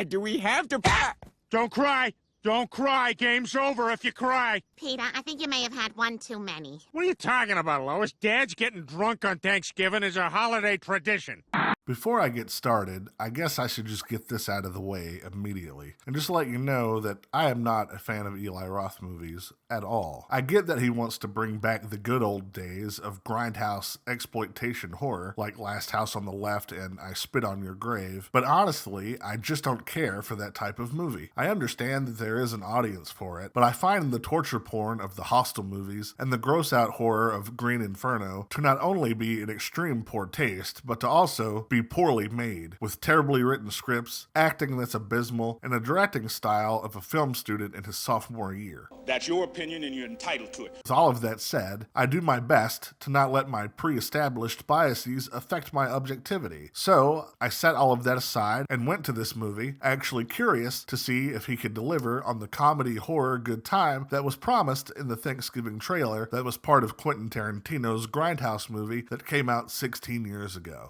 Do we have to... Don't cry! Don't cry! Game's over if you cry! Peter, I think you may have had one too many. What are you talking about, Lois? Dad's getting drunk on Thanksgiving is a holiday tradition. Before I get started, I guess I should just get this out of the way immediately and just let you know that I am not a fan of Eli Roth movies at all. I get that he wants to bring back the good old days of grindhouse exploitation horror like Last House on the Left and I Spit on Your Grave, but honestly, I just don't care for that type of movie. I understand that there is an audience for it, but I find the torture porn of the Hostel movies and the gross out horror of Green Inferno to not only be in extreme poor taste, but to also be poorly made, with terribly written scripts, acting that's abysmal, and a directing style of a film student in his sophomore year. That's your opinion and you're entitled to it. With all of that said, I do my best to not let my pre-established biases affect my objectivity. So, I set all of that aside and went to this movie, actually curious to see if he could deliver on the comedy horror good time that was promised in the Thanksgiving trailer that was part of Quentin Tarantino's Grindhouse movie that came out 16 years ago.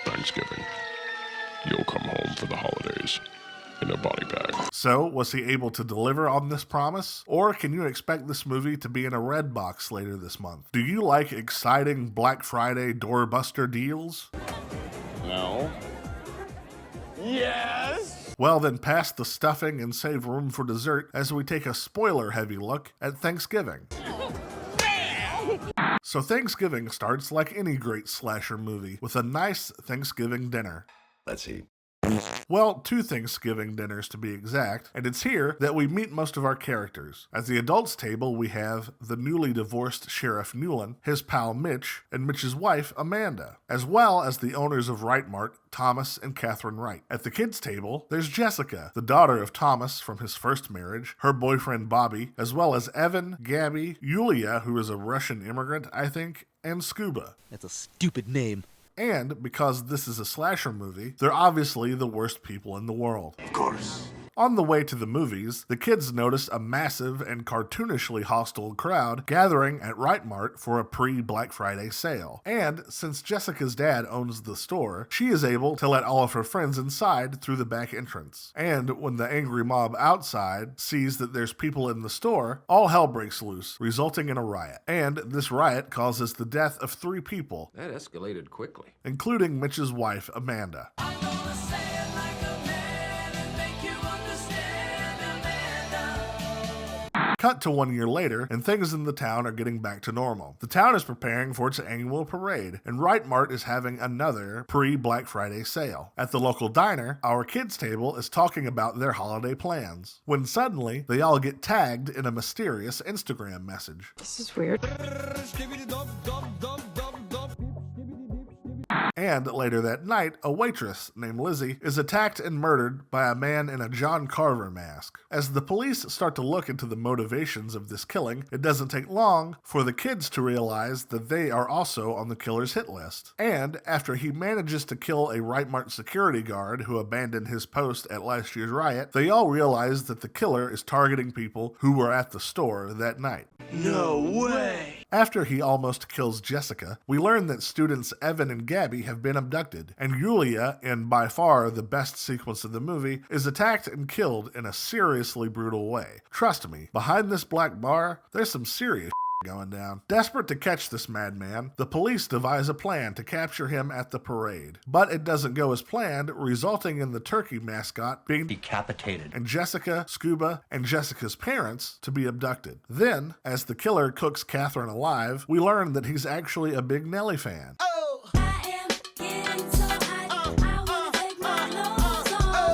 Thanksgiving. You'll come home for the holidays in a body bag. So, was he able to deliver on this promise? Or can you expect this movie to be in a red box later this month? Do you like exciting Black Friday doorbuster deals? No. Yes? Well, then pass the stuffing and save room for dessert as we take a spoiler-heavy look at Thanksgiving. So Thanksgiving starts like any great slasher movie, with a nice Thanksgiving dinner. Let's eat. Well, 2 Thanksgiving dinners to be exact, and it's here that we meet most of our characters. At the adults' table, we have the newly divorced Sheriff Newland, his pal Mitch, and Mitch's wife, Amanda, as well as the owners of Wright Mart, Thomas and Catherine Wright. At the kids' table, there's Jessica, the daughter of Thomas from his first marriage, her boyfriend Bobby, as well as Evan, Gabby, Yulia, who is a Russian immigrant, I think, and Scuba. That's a stupid name. And because this is a slasher movie, they're obviously the worst people in the world. Of course. On the way to the movies, the kids notice a massive and cartoonishly hostile crowd gathering at Wright Mart for a pre-Black Friday sale. And since Jessica's dad owns the store, she is able to let all of her friends inside through the back entrance. And when the angry mob outside sees that there's people in the store, all hell breaks loose, resulting in a riot. And this riot causes the death of 3 people. That escalated quickly. Including Mitch's wife, Amanda. Cut to 1 year later, and things in the town are getting back to normal. The town is preparing for its annual parade, and Wright Mart is having another pre-Black Friday sale. At the local diner, our kids' table is talking about their holiday plans, when suddenly, they all get tagged in a mysterious Instagram message. This is weird. And later that night, a waitress named Lizzie is attacked and murdered by a man in a John Carver mask. As the police start to look into the motivations of this killing, it doesn't take long for the kids to realize that they are also on the killer's hit list. And after he manages to kill a Wright Mart security guard who abandoned his post at last year's riot, they all realize that the killer is targeting people who were at the store that night. No way! After he almost kills Jessica, we learn that students Evan and Gabby have been abducted, and Yulia, in by far the best sequence of the movie, is attacked and killed in a seriously brutal way. Trust me, behind this black bar, there's some serious going down. Desperate to catch this madman, the police devise a plan to capture him at the parade. But it doesn't go as planned, resulting in the turkey mascot being decapitated, and Jessica, Scuba, and Jessica's parents to be abducted. Then, as the killer cooks Catherine alive, we learn that he's actually a big Nelly fan.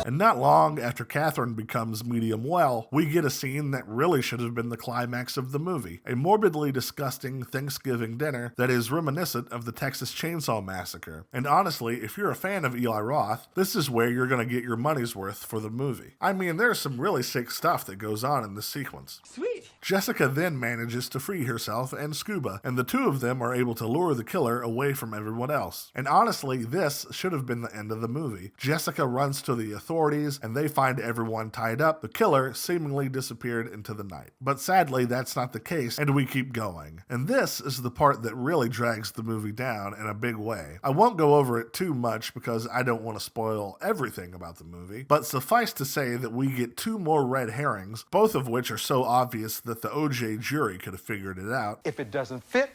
And not long after Catherine becomes medium well, we get a scene that really should have been the climax of the movie. A morbidly disgusting Thanksgiving dinner that is reminiscent of the Texas Chainsaw Massacre. And honestly, if you're a fan of Eli Roth, this is where you're going to get your money's worth for the movie. I mean, there's some really sick stuff that goes on in this sequence. Sweet. Jessica then manages to free herself and Scuba, and the two of them are able to lure the killer away from everyone else. And honestly, this should have been the end of the movie. Jessica runs to the authorities, and they find everyone tied up. The killer seemingly disappeared into the night. But sadly, that's not the case, and we keep going. And this is the part that really drags the movie down in a big way. I won't go over it too much because I don't want to spoil everything about the movie, but suffice to say that we get two more red herrings, both of which are so obvious that the OJ jury could have figured it out. If it doesn't fit,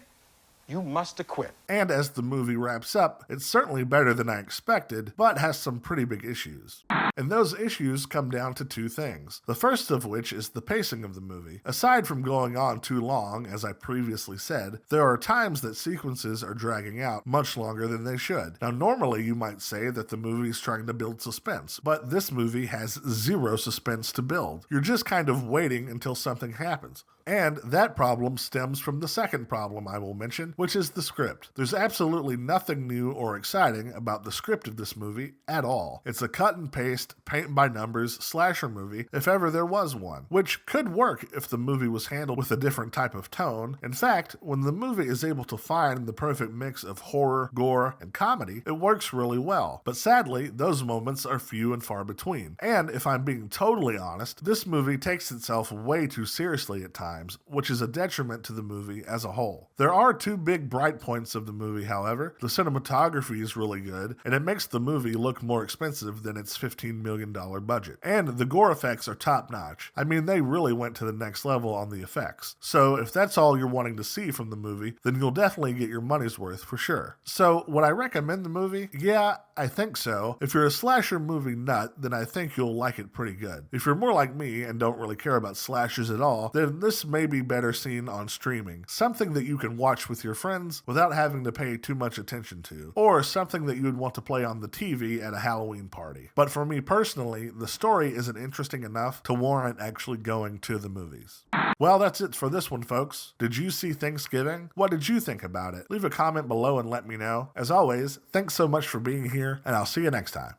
you must acquit. And as the movie wraps up, it's certainly better than I expected, but has some pretty big issues. And those issues come down to two things. The first of which is the pacing of the movie. Aside from going on too long, as I previously said, there are times that sequences are dragging out much longer than they should. Now, normally you might say that the movie's trying to build suspense, but this movie has zero suspense to build. You're just kind of waiting until something happens. And that problem stems from the second problem I will mention, which is the script. There's absolutely nothing new or exciting about the script of this movie at all. It's a cut and paste, paint-by-numbers slasher movie, if ever there was one, which could work if the movie was handled with a different type of tone. In fact, when the movie is able to find the perfect mix of horror, gore, and comedy, it works really well. But sadly, those moments are few and far between. And if I'm being totally honest, this movie takes itself way too seriously at times, which is a detriment to the movie as a whole. There are two big bright points of the movie, however. The cinematography is really good, and it makes the movie look more expensive than its $15 million budget. And the gore effects are top-notch. I mean, they really went to the next level on the effects. So if that's all you're wanting to see from the movie, then you'll definitely get your money's worth for sure. So would I recommend the movie? Yeah, I think so. If you're a slasher movie nut, then I think you'll like it pretty good. If you're more like me and don't really care about slashers at all, then this may be better seen on streaming. Something that you can watch with your friends without having to pay too much attention to. Or something that you would want to play on the TV at a Halloween party. But for me personally, the story isn't interesting enough to warrant actually going to the movies. Well, that's it for this one, folks. Did you see Thanksgiving? What did you think about it? Leave a comment below and let me know. As always, thanks so much for being here, and I'll see you next time.